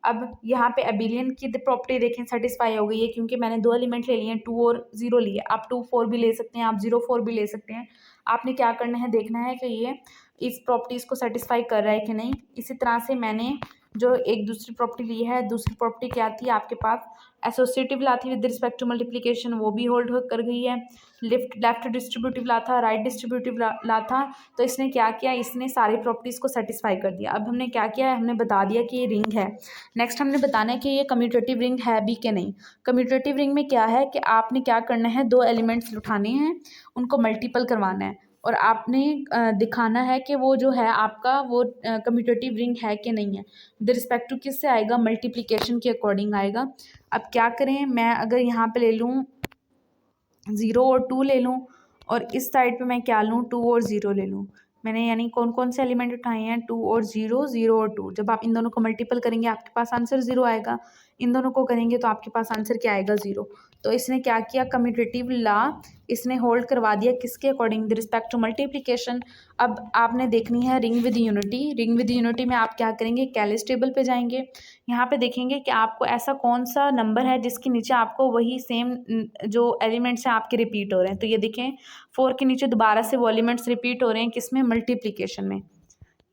अब यहाँ पे एबिलियन की प्रॉपर्टी देखें, सेटिस्फाई हो गई है, क्योंकि मैंने 2 एलिमेंट ले लिए हैं, 2 और 0 लिए। आप 2 4 भी ले सकते हैं, आप 0 4 भी ले सकते हैं। आपने क्या करना है, देखना है कि ये इस प्रॉपर्टीज़ को सेटिस्फाई कर रहा है कि नहीं। इसी तरह से मैंने जो एक दूसरी प्रॉपर्टी ली है, दूसरी प्रॉपर्टी क्या थी आपके पास, एसोसिएटिव ला थी विद रिस्पेक्ट टू मल्टीप्लिकेशन, वो भी होल्ड कर गई है। लेफ्ट डिस्ट्रीब्यूटिव ला था, राइट डिस्ट्रीब्यूटिव ला था। तो इसने क्या किया, इसने सारी प्रॉपर्टीज़ को सेटिस्फाई कर दिया। अब हमने क्या किया है, हमने बता दिया कि ये रिंग है। नेक्स्ट हमने बताना है कि ये कम्यूटेटिव रिंग है भी कि नहीं। कम्यूटेटिव रिंग में क्या है कि आपने क्या करना है, 2 एलिमेंट्स उठाने हैं, उनको मल्टीपल करवाना है, और आपने दिखाना है कि वो जो है आपका वो कम्यूटेटिव रिंग है कि नहीं है। विद रिस्पेक्ट टू किससे आएगा, मल्टीप्लिकेशन के अकॉर्डिंग आएगा। अब क्या करें, मैं अगर यहाँ पे ले लूँ 0 और 2 ले लूँ, और इस साइड पे मैं क्या लूँ, 2 और 0 ले लूँ। मैंने यानी कौन कौन से एलिमेंट उठाए हैं, 2 और 0, 0 और 2। जब आप इन दोनों को मल्टीपल करेंगे आपके पास आंसर 0 आएगा, इन दोनों को करेंगे तो आपके पास आंसर क्या आएगा, 0। तो इसने क्या किया, कम्यूटेटिव ला इसने होल्ड करवा दिया किसके according, with respect to multiplication. अब आपने देखनी है ring with unity. Ring with unity में आप क्या करेंगे, कैलिस टेबल पे जाएंगे, यहाँ पे देखेंगे कि आपको ऐसा कौन सा नंबर है जिसके नीचे आपको वही सेम जो एलिमेंट्स हैं आपके रिपीट हो रहे हैं। तो ये देखें 4 के नीचे दोबारा से वो एलिमेंट्स रिपीट हो रहे हैं, किसमें, मल्टीप्लिकेशन में।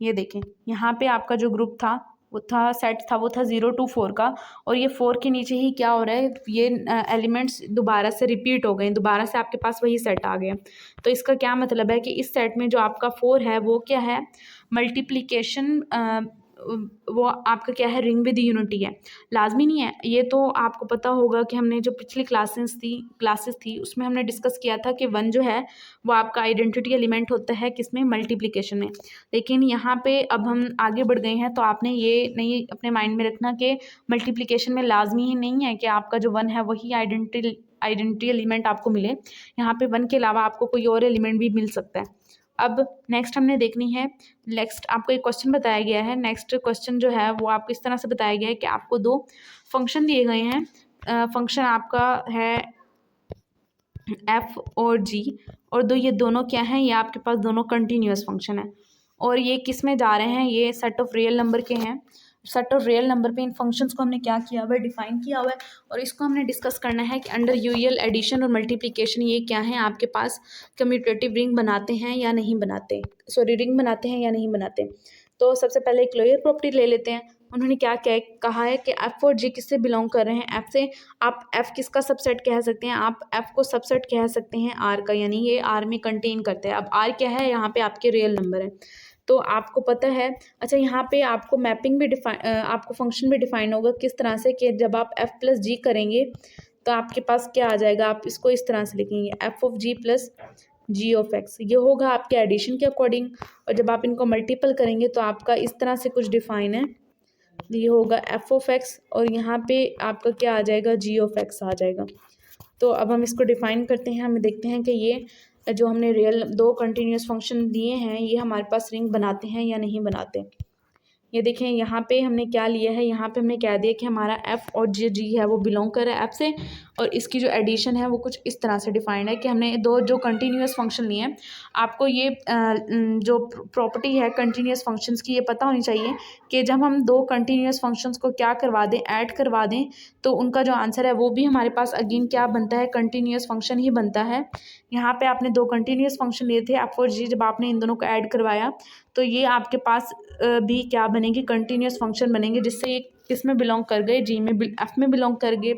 ये देखें यहाँ पे आपका जो ग्रुप था वो था, सेट था, वो था 0 to 4 का, और ये 4 के नीचे ही क्या हो रहा है, ये एलिमेंट्स दोबारा से रिपीट हो गए, दोबारा से आपके पास वही सेट आ गया। तो इसका क्या मतलब है कि इस सेट में जो आपका 4 है वो क्या है, मल्टीप्लिकेशन, वो आपका क्या है, रिंग विद यूनिटी है। लाजमी नहीं है, ये तो आपको पता होगा कि हमने जो पिछली क्लासेस थी उसमें हमने डिस्कस किया था कि 1 जो है वो आपका आइडेंटिटी एलिमेंट होता है किसमें, मल्टीप्लिकेशन में। लेकिन यहाँ पे अब हम आगे बढ़ गए हैं, तो आपने ये नहीं अपने माइंड में रखना कि मल्टीप्लिकेशन में लाजमी ही नहीं है कि आपका जो 1 है वही आइडेंटिटी एलिमेंट आपको मिले। यहाँ पे 1 के अलावा आपको कोई और एलिमेंट भी मिल सकता है। अब नेक्स्ट हमने देखनी है, नेक्स्ट आपको एक क्वेश्चन बताया गया है। नेक्स्ट क्वेश्चन जो है वो आपको इस तरह से बताया गया है कि आपको 2 फंक्शन दिए गए हैं। फंक्शन आपका है f और g, और ये दोनों क्या हैं, ये आपके पास दोनों कंटिन्यूअस फंक्शन है, और ये किस में जा रहे हैं, ये सेट ऑफ रियल नंबर के हैं। सेट ऑफ रियल नंबर पे इन फंक्शंस को हमने क्या किया हुआ है, डिफाइन किया हुआ है, और इसको हमने डिस्कस करना है कि अंडर यूएल एडिशन और मल्टीप्लिकेशन ये क्या है आपके पास, कम्यूटेटिव रिंग बनाते हैं या नहीं बनाते, रिंग बनाते हैं या नहीं बनाते। तो सबसे पहले एक लोअर प्रॉपर्टी ले लेते हैं। उन्होंने क्या कहा है कि एफ और जी किससे बिलोंग कर रहे हैं, एफ से। आप एफ किसका सबसेट कह सकते हैं, आप एफ को सबसेट कह सकते हैं आर का, यानी ये आर में कंटेन करते हैं। अब आर क्या है, यहाँ पे आपके रियल नंबर है, तो आपको पता है। अच्छा, यहाँ पे आपको मैपिंग भी आपको फंक्शन भी डिफाइन होगा किस तरह से, कि जब आप एफ प्लस जी करेंगे तो आपके पास क्या आ जाएगा, आप इसको इस तरह से लिखेंगे, f of g plus g of x. ये होगा आपके एडिशन के अकॉर्डिंग, और जब आप इनको मल्टीपल करेंगे तो आपका इस तरह से कुछ डिफाइन है, ये होगा एफ ऑफ एक्स, और यहाँ पे आपका क्या आ जाएगा, जी ऑफ एक्स आ जाएगा। तो अब हम इसको डिफाइन करते हैं, हमें देखते हैं कि ये जो हमने रियल 2 कंटिन्यूस फंक्शन दिए हैं ये हमारे पास रिंग बनाते हैं या नहीं बनाते। ये देखें यहाँ पे हमने क्या लिया है, यहाँ पे हमने कह दिया कि हमारा एफ और जी है वो बिलोंग कर रहा है एफ से, और इसकी जो एडिशन है वो कुछ इस तरह से डिफाइंड है कि हमने 2 जो कंटिन्यूस फंक्शन लिए हैं। आपको ये जो प्रॉपर्टी है कंटिन्यूस फंक्शंस की, ये पता होनी चाहिए कि जब हम 2 कंटिन्यूस फंक्शंस को क्या करवा दें, ऐड करवा दें, तो उनका जो आंसर है वो भी हमारे पास अगेन क्या बनता है, कंटिन्यूस फंक्शन ही बनता है। यहाँ पे आपने 2 कंटिन्यूस फंक्शन लिए थे एफ और जी, जब आपने इन दोनों को ऐड करवाया तो ये आपके पास भी क्या बनेंगे, कंटिन्यूस फंक्शन बनेंगे, जिससे ये किस में बिलोंग कर गए, जी में, एफ में बिलोंग कर गए।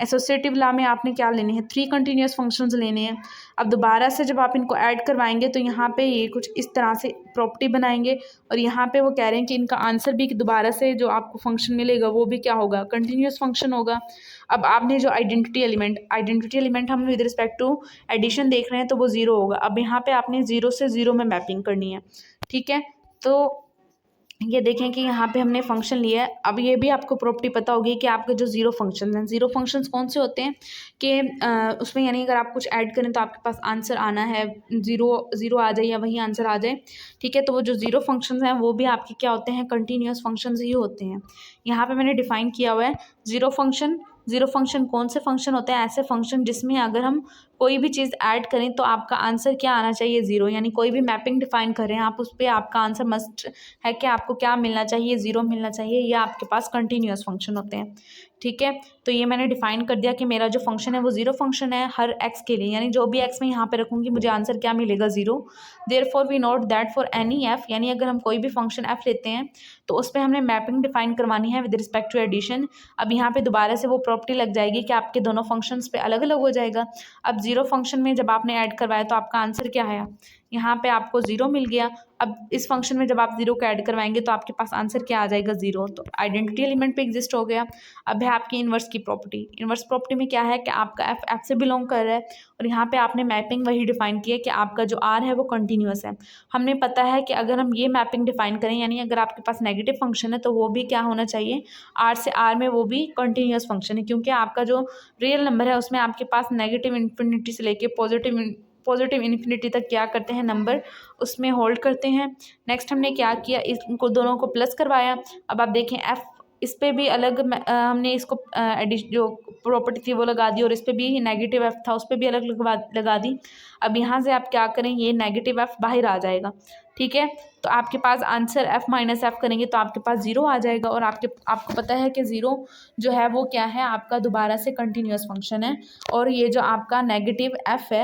एसोसिएटिव लॉ में आपने क्या लेने हैं, 3 कंटिन्यूस फंक्शंस लेने हैं। अब दोबारा से जब आप इनको ऐड करवाएंगे तो यहाँ पे ये कुछ इस तरह से प्रॉपर्टी बनाएंगे, और यहाँ पे वो कह रहे हैं कि इनका आंसर भी दोबारा से जो आपको फंक्शन मिलेगा वो भी क्या होगा, कंटिन्यूस फंक्शन होगा। अब आपने जो आइडेंटिटी एलिमेंट हम विद रिस्पेक्ट टू एडिशन देख रहे हैं तो वो 0 होगा। अब यहाँ पे आपने 0 से 0 में मैपिंग करनी है, ठीक है। तो ये देखें कि यहाँ पे हमने फंक्शन लिया है। अब ये भी आपको प्रॉपर्टी पता होगी कि आपके जो ज़ीरो फंक्शन हैं, ज़ीरो फंक्शंस कौन से होते हैं कि उसमें यानी अगर आप कुछ ऐड करें तो आपके पास आंसर आना है, ज़ीरो ज़ीरो आ जाए या वही आंसर आ जाए, ठीक है। तो वो जो ज़ीरो फंक्शंस हैं वो भी आपके क्या होते हैं, कंटिन्यूस फंक्शंस ही होते हैं। यहाँ पे मैंने डिफाइन किया हुआ है ज़ीरो फंक्शन। ज़ीरो फंक्शन कौन से फंक्शन होते हैं, ऐसे फंक्शन जिसमें अगर हम कोई भी चीज़ ऐड करें तो आपका आंसर क्या आना चाहिए, ज़ीरो। यानी कोई भी मैपिंग डिफाइन कर रहे हैं आप, उस पर आपका आंसर मस्ट है कि आपको क्या मिलना चाहिए, ज़ीरो मिलना चाहिए। ये आपके पास कंटिन्यूस फंक्शन होते हैं, ठीक है। तो ये मैंने डिफाइन कर दिया कि मेरा जो फंक्शन है वो ज़ीरो फंक्शन है हर एक्स के लिए, यानी जो भी एक्स मैं यहाँ पे रखूँगी मुझे आंसर क्या मिलेगा, zero. Therefore we note that for any f, यानी अगर हम कोई भी फंक्शन एफ लेते हैं तो उस पर हमने मैपिंग डिफाइन करवानी है विद रिस्पेक्ट टू एडिशन। अब यहाँ पे दोबारा से वो प्रॉपर्टी लग जाएगी कि आपके दोनों फंक्शंस पे अलग अलग हो जाएगा। अब ज़ीरो फंक्शन में जब आपने ऐड करवाया तो आपका आंसर क्या आया, यहाँ पे आपको ज़ीरो मिल गया। अब इस फंक्शन में जब आप ज़ीरो को ऐड करवाएंगे तो आपके पास आंसर क्या आ जाएगा, ज़ीरो। तो आइडेंटिटी एलिमेंट पे एग्जिस्ट हो गया। अब है आपकी इन्वर्स की प्रॉपर्टी। इन्वर्स प्रॉपर्टी में क्या है कि आपका एफ एफ से बिलोंग कर रहा है और यहाँ पे आपने मैपिंग वही डिफाइन की है कि आपका जो आर है वो कंटिन्यूस है। हमने पता है कि अगर हम ये मैपिंग डिफाइन करें, यानी अगर आपके पास नेगेटिव फंक्शन है तो वो भी क्या होना चाहिए, आर से आर में वो भी कंटिन्यूस फंक्शन है, क्योंकि आपका जो रियल नंबर है उसमें आपके पास नेगेटिव इन्फिनिटी से लेके पॉजिटिव इन्फिनिटी तक क्या करते हैं, नंबर उसमें होल्ड करते हैं। नेक्स्ट हमने क्या किया, इनको दोनों को प्लस करवाया। अब आप देखें एफ, इस पर भी अलग हमने इसको जो प्रॉपर्टी थी वो लगा दी और इस पर भी नेगेटिव एफ था उस पर भी अलग लगा दी। अब यहाँ से आप क्या करें, ये नेगेटिव एफ बाहर आ जाएगा, ठीक है। तो आपके पास आंसर एफ माइनस एफ करेंगे तो आपके पास ज़ीरो आ जाएगा। और आपको पता है कि ज़ीरो जो है वो क्या है, आपका दोबारा से कंटिन्यूस फंक्शन है। और ये जो आपका नेगेटिव एफ है,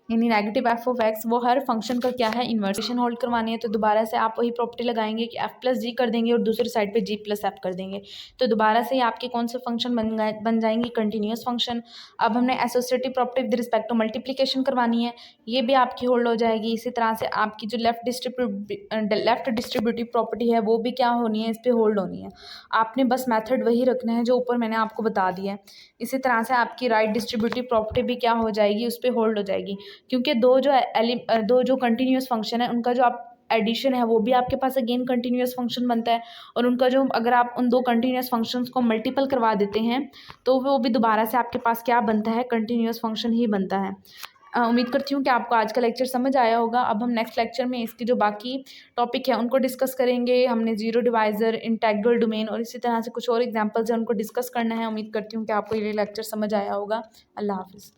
यानी नेगेटिव एफ ऑफ एक्स, वो हर फंक्शन का क्या है, इन्वर्सेशन होल्ड करवानी है। तो दोबारा से आप वही प्रॉपर्टी लगाएंगे कि एफ प्लस जी कर देंगे और दूसरी साइड पे जी प्लस एफ कर देंगे। तो दोबारा से आपके कौन से फंक्शन बन जाएंगी, कंटिन्यूस फंक्शन। अब हमने associative property with respect to multiplication करवानी है, ये भी आपकी होल्ड हो जाएगी। इसी तरह से आपकी जो लेफ्ट डिस्ट्रीब्यूटिव प्रॉपर्टी है वो भी क्या होनी है, इस पर होल्ड होनी है। आपने बस मैथड वही रखना है जो ऊपर मैंने आपको बता दिया है। इसी तरह से आपकी राइट डिस्ट्रीब्यूटिव प्रॉपर्टी भी क्या हो जाएगी, उस पर होल्ड हो जाएगी, क्योंकि दो जो कंटिन्यूस फंक्शन है उनका जो आप एडिशन है वो भी आपके पास अगेन कंटिन्यूस फंक्शन बनता है। और उनका जो अगर आप उन दो कंटिन्यूस फंक्शंस को मल्टीपल करवा देते हैं तो वो भी दोबारा से आपके पास क्या बनता है, कंटिन्यूस फंक्शन ही बनता है। उम्मीद करती हूँ कि आपको आज का लेक्चर समझ आया होगा। अब हम नेक्स्ट लेक्चर में इसकी जो बाकी टॉपिक है उनको डिस्कस करेंगे। हमने जीरो डिवाइज़र, इंटेग्रल डोमेन और इसी तरह से कुछ और एग्जांपल्स हैं उनको डिस्कस करना है। उम्मीद करती हूँ कि आपको ये लेक्चर समझ आया होगा। अल्लाह हाफिज़।